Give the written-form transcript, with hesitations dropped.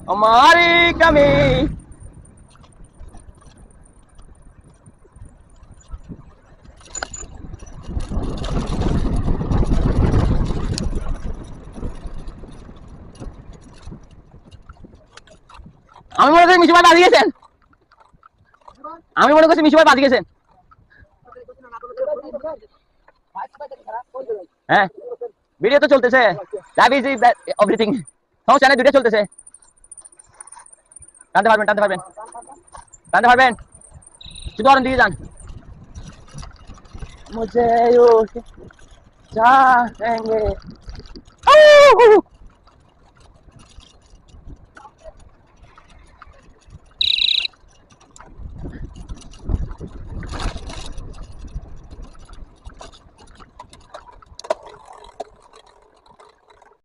हमारी कमी। আমি মনে করি মিশু ভাই বাজি গেছেন। আমি মনে করছি মিশু ভাই বাজি গেছেন। হ্যাঁ ভিডিও তো চলতেছে, লাইভ ইজ এভরিথিং, সমস্যা নেই, দুইটা চলতেছে। টানতে পারবেন, টানতে পারবেন, টানতে পারবেন, শুধু অরণ দিকে যান। मुझे चाहेंगे